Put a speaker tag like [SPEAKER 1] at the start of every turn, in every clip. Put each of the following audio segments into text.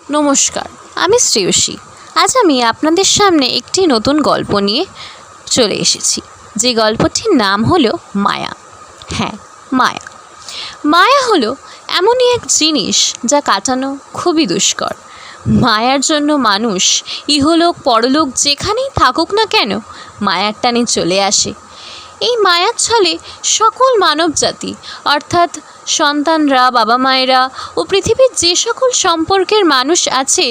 [SPEAKER 1] নমস্কার, আমি শ্রেয়সী। আজ আমি আপনাদের সামনে একটি নতুন গল্প নিয়ে চলে এসেছি, যে গল্পটির নাম হলো মায়া। হ্যাঁ, মায়া। মায়া হলো এমনই এক জিনিস যা কাটানো খুবই দুষ্কর। মায়ার জন্য মানুষ ইহলোক পরলোক যেখানেই থাকুক না কেন মায়ার টানে চলে আসে। এই মায়ার ছলে সকল মানব জাতি অর্থাৎ সন্তানরা, বাবা মায়েরা ও পৃথিবীর যে সকল সম্পর্কের মানুষ আছে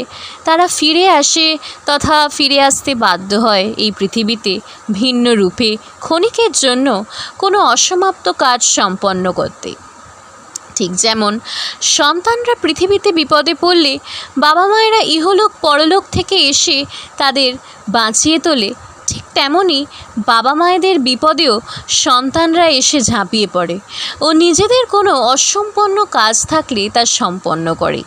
[SPEAKER 1] তারা ফিরে আসে তথা ফিরে আসতে বাধ্য হয় এই পৃথিবীতে ভিন্ন রূপে ক্ষণিকের জন্য কোনো অসমাপ্ত কাজ সম্পন্ন করতে। ঠিক যেমন সন্তানরা পৃথিবীতে বিপদে পড়লে বাবা মায়েরা ইহলোক পরলোক থেকে এসে তাদের বাঁচিয়ে তোলে, ঠিক তেমনই বাবা মায়েদের বিপদেও সন্তানরা এসে ঝাঁপিয়ে পড়ে ও নিজেদের কোনো অসম্পন্ন কাজ থাকলে তা সম্পন্ন করে।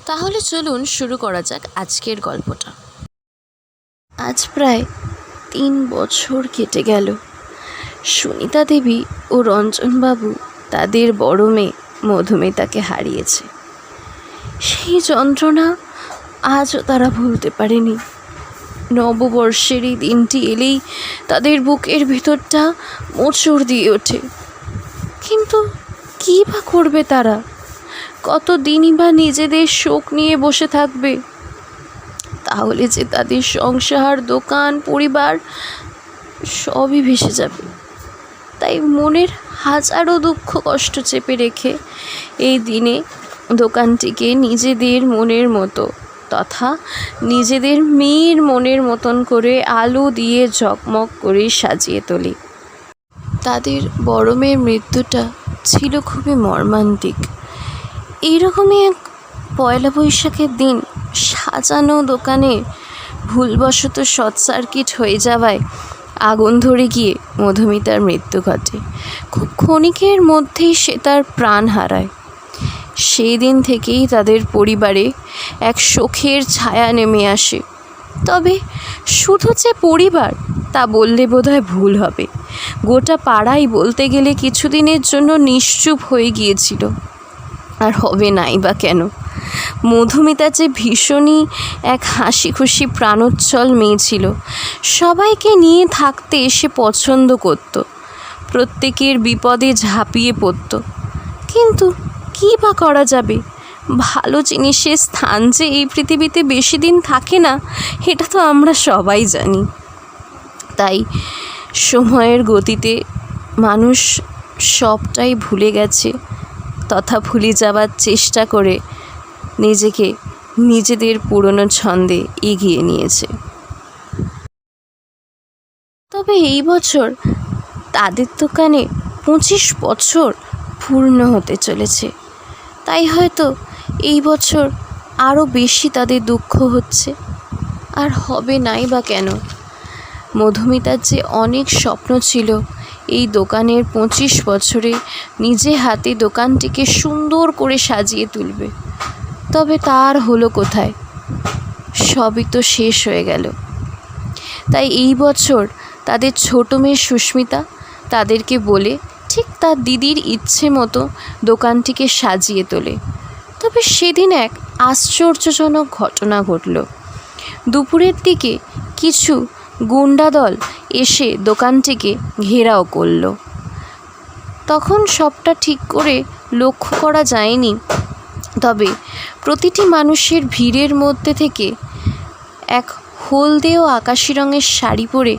[SPEAKER 1] তাহলে চলুন শুরু করা যাক আজকের গল্পটা। আজ প্রায় 3 বছর কেটে গেল। সুনিতা দেবী ও রঞ্জনবাবু তাদের বড় মেয়ে মধুমিতাকে হারিয়েছে। সেই যন্ত্রণা আজও তারা ভুলতে পারেনি। নববর্ষের এই দিনটি এলেই তাদের বুকের ভিতরটা মোচড় দিয়ে ওঠে। কিন্তু কী বা করবে তারা? কতদিনই বা নিজেদের শোক নিয়ে বসে থাকবে? তাহলে যে তাদের সংসার, দোকান, পরিবার সবই ভেসে যাবে। তাই মনের হাজারো দুঃখ কষ্ট চেপে রেখে এই দিনে দোকানটিকে নিজেদের মনের মতো তথা নিজেদের মেয়ের মনের মতন করে আলো দিয়ে ঝকমক করে সাজিয়ে তোলে। তাদের বড় মেয়ের মৃত্যুটা ছিল খুবই মর্মান্তিক। এইরকমই এক পয়লা বৈশাখের দিন সাজানো দোকানে ভুলবশত শর্ট সার্কিট হয়ে যাওয়ায় আগুন ধরে গিয়ে মধুমিতার মৃত্যু ঘটে। খুব ক্ষণিকের মধ্যেই সে তার প্রাণ হারায়। সেই দিন থেকেই তাদের পরিবারে এক শোকের ছায়া নেমে আসে। তবে শুধু যে পরিবার তা বললে বোধহয় ভুল হবে। গোটা পাড়াই বলতে গেলে কিছুদিনের জন্য নিশ্চুপ হয়ে গিয়েছিল। আর হবে নাই বা কেন? মধুমিতা যে ভীষণই এক হাসি খুশি প্রাণোচ্ছল মেয়ে ছিল। সবাইকে নিয়ে থাকতে সে পছন্দ করত, প্রত্যেকের বিপদে ঝাঁপিয়ে পড়ত। কিন্তু কী বা করা যাবে? ভালো জিনিসের স্থান যে এই পৃথিবীতে বেশি দিন থাকে না, এটা তো আমরা সবাই জানি। তাই সময়ের গতিতে মানুষ সবটাই ভুলে গেছে তথা ভুলে যাওয়ার চেষ্টা করে নিজেকে নিজেদের পুরনো ছন্দে এগিয়ে নিয়েছে। তবে এই বছর তাদের দোকানে 25 বছর পূর্ণ হতে চলেছে। তাই হয়তো এই বছর আরও বেশি তাদের দুঃখ হচ্ছে। আর হবে নাই বা কেন? মধুমিতার যে অনেক স্বপ্ন ছিল এই দোকানের 25 বছরে নিজে হাতে দোকানটিকে সুন্দর করে সাজিয়ে তুলবে, তবে তার হলো কোথায়? সবই তো শেষ হয়ে গেল। তাই এই বছর তাদের ছোট মেয়ে সুস্মিতা তাদেরকে বলে ঠিক তার দিদির ইচ্ছে মতো দোকানটিকে সাজিয়ে তোলে। তবে সেদিন এক আশ্চর্যজনক ঘটনা ঘটল। দুপুরের দিকে কিছু গুন্ডাদল এসে দোকানটিকে ঘেরাও করল। তখন সবটা ঠিক করে লক্ষ্য করা যায়নি, তবে প্রতিটি মানুষের ভিড়ের মধ্যে থেকে এক হলদে ও আকাশি রঙের শাড়ি পরে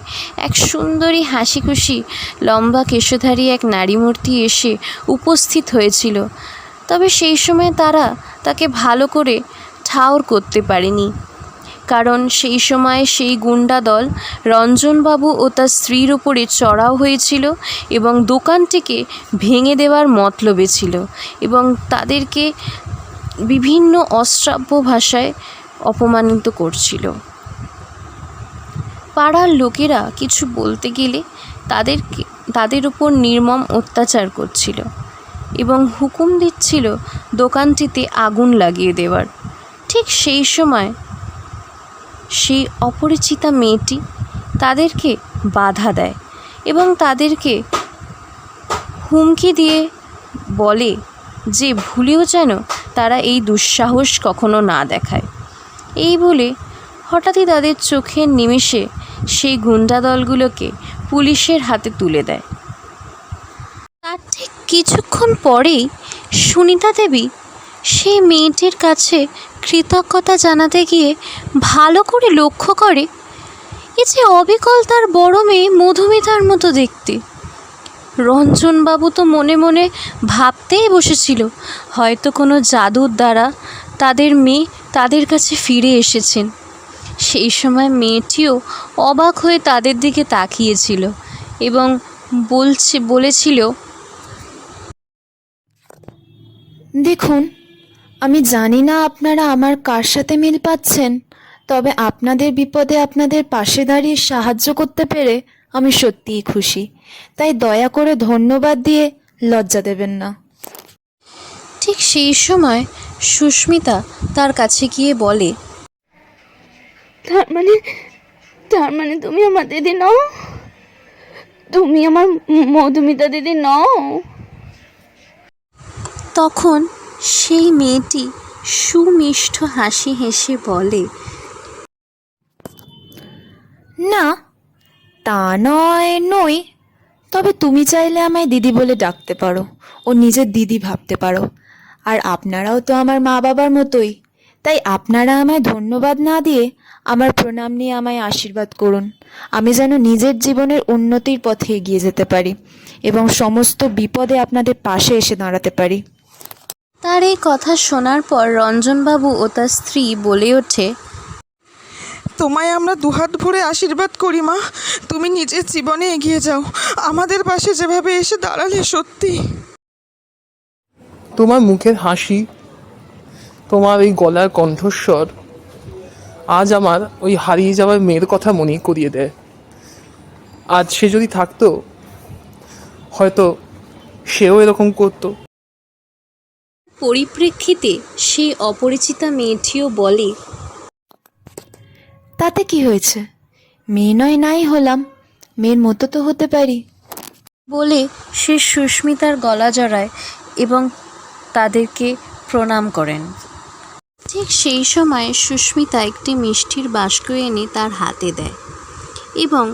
[SPEAKER 1] এক সুন্দরী হাসি খুশি লম্বা কেশধারী এক নারী মূর্তি এসে উপস্থিত হয়েছিল। তবে সেই সময় তারা তাকে ভালো করে ঠাউর করতে পারেনি, কারণ সেই সময় সেই গুন্ডা দল রঞ্জনবাবু ও তার স্ত্রীর উপরে চড়াও হয়েছিল এবং দোকানটিকে ভেঙে দেওয়ার মতলবে ছিল এবং তাদেরকে বিভিন্ন অশ্রাব্য ভাষায় অপমানিত করছিল। পাড়ার লোকেরা কিছু বলতে গেলে তাদের উপর নির্মম অত্যাচার করছিল এবং হুকুম দিচ্ছিল দোকানটিতে আগুন লাগিয়ে দেওয়ার। ঠিক সেই সময় সেই অপরিচিতা মেয়েটি তাদেরকে বাধা দেয় এবং তাদেরকে হুমকি দিয়ে বলে যে ভুলেও যেন তারা এই দুঃসাহস কখনো না দেখায়। এই বলে হঠাৎই তাদের চোখের নিমেষে সেই গুন্ডা দলগুলোকে পুলিশের হাতে তুলে দেয়। তার ঠিক কিছুক্ষণ পরেই সুনিতা দেবী সেই মেয়েটির কাছে কৃতজ্ঞতা জানাতে গিয়ে ভালো করে লক্ষ্য করে এ যে অবিকল তার বড় মেয়ে মধুমিতার মতো দেখতে। রঞ্জনবাবু তো মনে মনে ভাবতেই বসেছিল হয়তো কোনো জাদুর দ্বারা তাদের মেয়ে তাদের কাছে ফিরে এসেছেন। সেই সময় মেয়েটিও অবাক হয়ে তাদের দিকে তাকিয়েছিল এবং বলেছিল,
[SPEAKER 2] দেখুন, আমি জানি না আপনারা আমার কার সাথে মিল পাচ্ছেন, তবে আপনাদের বিপদে আপনাদের পাশে দাঁড়িয়ে সাহায্য করতে পেরে আমি সত্যিই খুশি। তাই দয়া করে ধন্যবাদ দিয়ে লজ্জা দেবেন না।
[SPEAKER 1] ঠিক সেই সময় সুস্মিতা তার কাছে গিয়ে বলে,
[SPEAKER 3] তার মানে তুমি আমার দিদি নও? তুমি আমার মধুমিতা দিদি নও?
[SPEAKER 1] তখন সেই মেয়েটি সুমিষ্ট হাসি হেসে বলে,
[SPEAKER 2] না, তা নই, তবে তুমি চাইলে আমায় দিদি বলে ডাকতে পারো ও নিজের দিদি ভাবতে পারো। আর আপনারাও তো আমার মা বাবার মতোই, তাই আপনারা আমায় ধন্যবাদ না দিয়ে আমার প্রণাম নিয়ে আমায় আশীর্বাদ করুন। আমি যেন নিজের জীবনের উন্নতির পথে এগিয়ে যেতে পারি এবং সমস্ত বিপদে আপনাদের পাশে এসে দাঁড়াতে পারি।
[SPEAKER 1] তার এই কথা শোনার পর রঞ্জনবাবু ও তার স্ত্রী বলে ওঠে,
[SPEAKER 4] তোমায় আমরা দুহাত ভরে আশীর্বাদ করি মা। তুমি নিজের জীবনে এগিয়ে যাও, আমাদের পাশে যেভাবে এসে দাঁড়ালে। সত্যি
[SPEAKER 5] তোমার মুখের হাসি, তোমার ওই গলার কণ্ঠস্বর আজ আমার ওই হারিয়ে যাওয়ার মেয়ের কথা মনে করিয়ে দেয়। আজ সে যদি থাকতো হয়তো সেও এরকম করতো।
[SPEAKER 1] পরিপ্রেক্ষিতে সেই অপরিচিতা মেয়েটিও বলে,
[SPEAKER 2] তাতে কি হয়েছে? মেয়ে নয় নাই হলাম, মেয়ের মতো তো হতে পারি।
[SPEAKER 1] বলে সে সুস্মিতার গলা জড়ায় এবং তাদেরকে প্রণাম করেন। ঠিক সেই সময় সুস্মিতা একটি মিষ্টির বাস্ক এনে তার হাতে দেয় এবং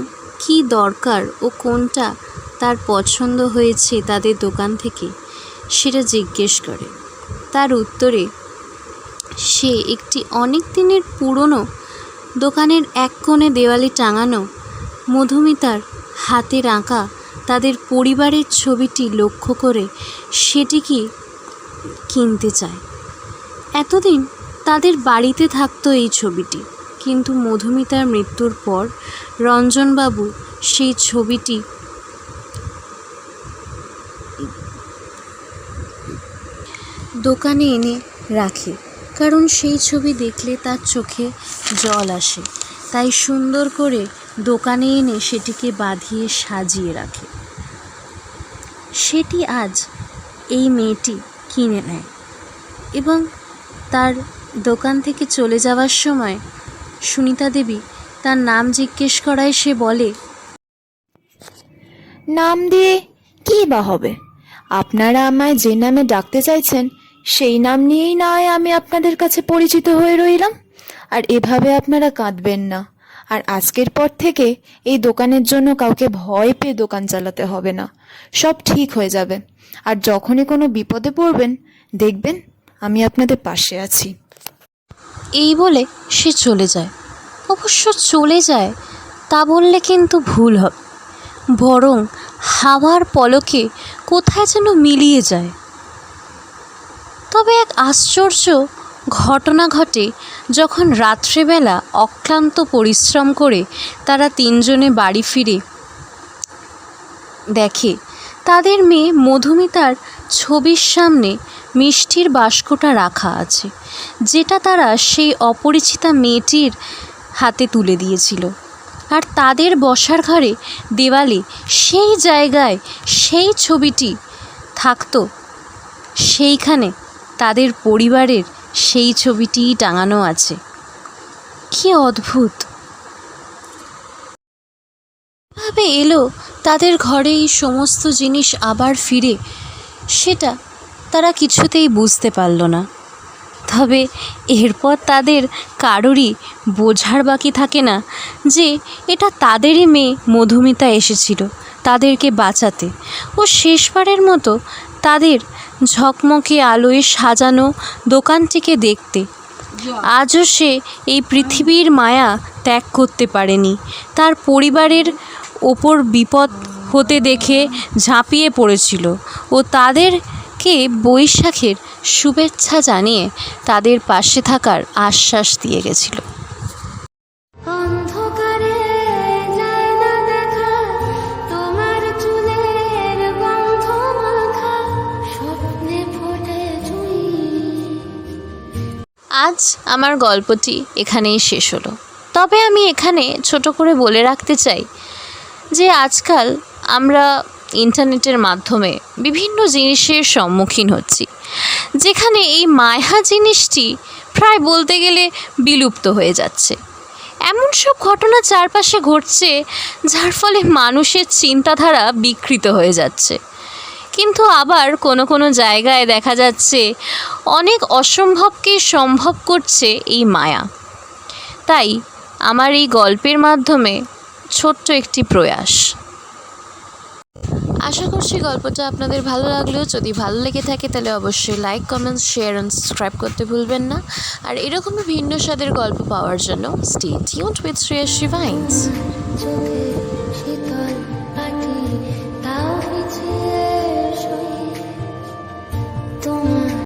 [SPEAKER 1] কি দরকার ও কোনটা তার পছন্দ হয়েছে তাদের দোকান থেকে সেটা জিজ্ঞেস করে। তার উত্তরে সে একটি অনেক দিনের পুরনো দোকানের এক কোণে দেওয়ালে টাঙানো মধুমিতার হাতের আঁকা তাদের পরিবারের ছবিটি লক্ষ্য করে সেটিকে কিনতে চায়। এতদিন তাদের বাড়িতে থাকতো এই ছবিটি, কিন্তু মধুমিতার মৃত্যুর পর রঞ্জনবাবু সেই ছবিটি দোকানে এনে রাখে, কারণ সেই ছবি দেখলে তার চোখে জল আসে। তাই সুন্দর করে দোকানে এনে সেটিকে বাঁধিয়ে সাজিয়ে রাখে। সেটি আজ এই মেয়েটি কিনে নেয় এবং তার দোকান থেকে চলে যাওয়ার সময় সুনিতা দেবী তার নাম জিজ্ঞেস করায় সে বলে,
[SPEAKER 2] নাম দিয়ে কী বা হবে? আপনারা আমায় যে নামে ডাকতে চাইছেন সেই নাম নিয়েই না হয় আমি আপনাদের কাছে পরিচিত হয়ে রইলাম। আর এভাবে আপনারা কাঁদবেন না। আর আজকের পর থেকে এই দোকানের জন্য কাউকে ভয় পেয়ে দোকান চালাতে হবে না, সব ঠিক হয়ে যাবে। আর যখনই কোনো বিপদে পড়বেন দেখবেন আমি আপনাদের পাশে আছি।
[SPEAKER 1] এই বলে সে চলে যায়। অবশ্য চলে যায় তা বললে কিন্তু ভুল হবে, বরং হাওয়ার পলকে কোথায় যেন মিলিয়ে যায়। তবে এক আশ্চর্য ঘটনা ঘটে যখন রাত্রেবেলা অক্লান্ত পরিশ্রম করে তারা তিনজনে বাড়ি ফিরে দেখে তাদের মেয়ে মধুমিতার ছবির সামনে মিষ্টির বাস্কটা রাখা আছে, যেটা তারা সেই অপরিচিতা মেয়েটির হাতে তুলে দিয়েছিল। আর তাদের বসার ঘরে দেওয়ালে সেই জায়গায় সেই ছবিটি থাকতো, সেইখানে তাদের পরিবারের সেই ছবিটিই টাঙানো আছে। কি অদ্ভুত! ভাবে এলো তাদের ঘরে এই সমস্ত জিনিস আবার ফিরে, সেটা তারা কিছুতেই বুঝতে পারল না। তবে এরপর তাদের কারোরই বোঝার বাকি থাকে না যে এটা তাদেরই মেয়ে মধুমিতা এসেছিল তাদেরকে বাঁচাতে ও শেষবারের মতো তাদের ঝকমকে আলোয় সাজানো দোকানটিকে দেখতে। আজও সে এই পৃথিবীর মায়া ত্যাগ করতে পারেনি। তার পরিবারের ওপর বিপদ হতে দেখে ঝাঁপিয়ে পড়েছিল ও তাদেরকে বৈশাখের শুভেচ্ছা জানিয়ে তাদের পাশে থাকার আশ্বাস দিয়ে গেছিল।
[SPEAKER 6] অন্ধকারে যায় না দেখা তোমার চুলের গন্ধ মাখা স্বপ্নে ফোটে জুঁই।
[SPEAKER 1] আজ আমার গল্পটি এখানেই শেষ হলো। তবে আমি এখানে ছোট করে বলে রাখতে চাই যে আজকাল আমরা ইন্টারনেটের মাধ্যমে বিভিন্ন জিনিসের সম্মুখীন হচ্ছি, যেখানে এই মায়া জিনিসটি প্রায় বলতে গেলে বিলুপ্ত হয়ে যাচ্ছে। এমন সব ঘটনা চারপাশে ঘটছে যার ফলে মানুষের চিন্তাধারা বিকৃত হয়ে যাচ্ছে। কিন্তু আবার কোনো কোনো জায়গায় দেখা যাচ্ছে অনেক অসম্ভবকে সম্ভব করছে এই মায়া। তাই আমার এই গল্পের মাধ্যমে ছোট্ট একটি প্রয়াস। আশা করছি গল্পটা আপনাদের ভালো লাগলেও, যদি ভালো লেগে থাকে তাহলে অবশ্যই like, comments, share and subscribe করতে ভুলবেন না। আর এরকমই ভিন্ন স্বাদের গল্প পাওয়ার জন্য স্টে টিউনড উইথ শ্রেয়াশী ভাইন্স।
[SPEAKER 6] চোখে শীতল